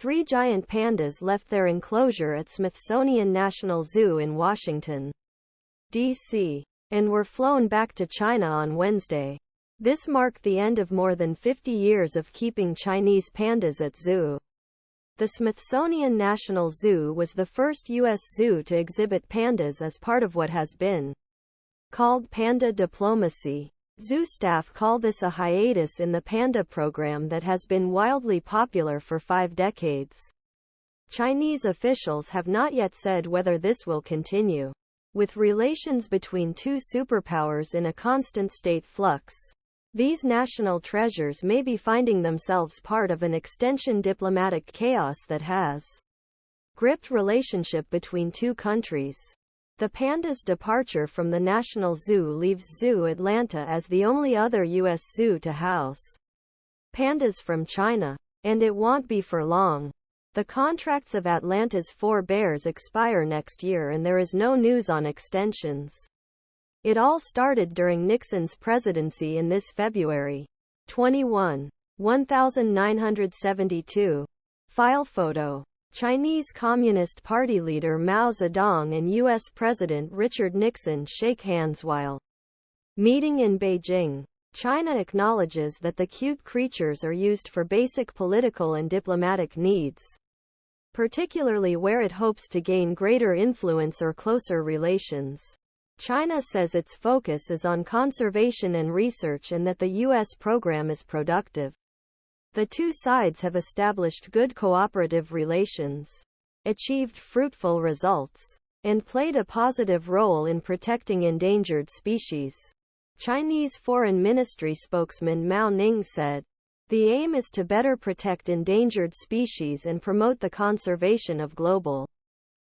3 giant pandas left their enclosure at Smithsonian National Zoo in Washington, D.C., and were flown back to China on Wednesday. This marked the end of more than 50 years of keeping Chinese pandas at zoo. The Smithsonian National Zoo was the first U.S. zoo to exhibit pandas as part of what has been called panda diplomacy. Zoo staff call this a hiatus in the panda program that has been wildly popular for 5 decades. Chinese officials have not yet said whether this will continue. With relations between two superpowers in a constant state flux, these national treasures may be finding themselves part of an extension diplomatic chaos that has gripped relationship between two countries. The panda's departure from the National Zoo leaves Zoo Atlanta as the only other U.S. zoo to house pandas from China. And it won't be for long. The contracts of Atlanta's 4 bears expire next year and there is no news on extensions. It all started during Nixon's presidency in this February. 21. 1972. File photo. Chinese Communist Party leader Mao Zedong and U.S. President Richard Nixon shake hands while meeting in Beijing. China acknowledges that the cute creatures are used for basic political and diplomatic needs, particularly where it hopes to gain greater influence or closer relations. China says its focus is on conservation and research and that the U.S. program is productive. The two sides have established good cooperative relations, achieved fruitful results, and played a positive role in protecting endangered species. Chinese Foreign Ministry spokesman Mao Ning said, "The aim is to better protect endangered species and promote the conservation of global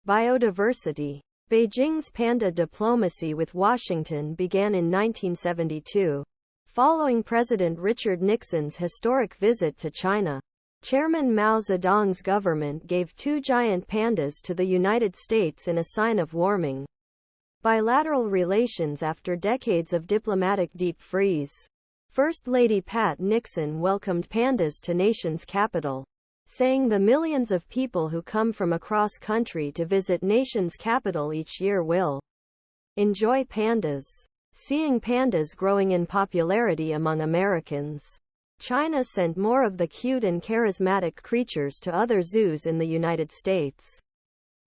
biodiversity." Beijing's panda diplomacy with Washington began in 1972, following President Richard Nixon's historic visit to China. Chairman Mao Zedong's government gave 2 giant pandas to the United States in a sign of warming bilateral relations after decades of diplomatic deep freeze. First Lady Pat Nixon welcomed pandas to nation's capital, saying the millions of people who come from across country to visit nation's capital each year will enjoy pandas. Seeing pandas growing in popularity among Americans, China sent more of the cute and charismatic creatures to other zoos in the United States,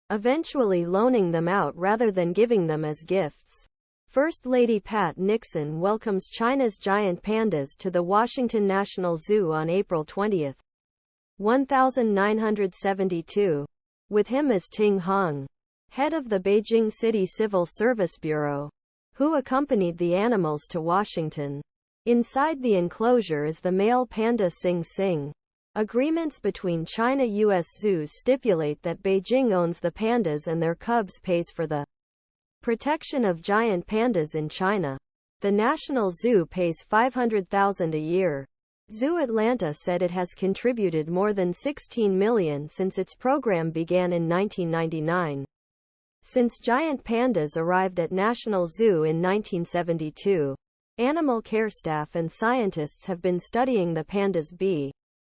eventually loaning them out rather than giving them as gifts. First Lady Pat Nixon welcomes China's giant pandas to the Washington National Zoo on April 20. 1972. With him is Ting-Hung, head of the Beijing City Civil Service Bureau, who accompanied the animals to Washington. Inside the enclosure is the male panda Hsing-Hsing. Agreements between China-U.S. zoos stipulate that Beijing owns the pandas and their cubs pays for the protection of giant pandas in China. The National Zoo pays $500,000 a year. Zoo Atlanta said it has contributed more than $16 million since its program began in 1999. Since giant pandas arrived at National Zoo in 1972, animal care staff and scientists have been studying the pandas'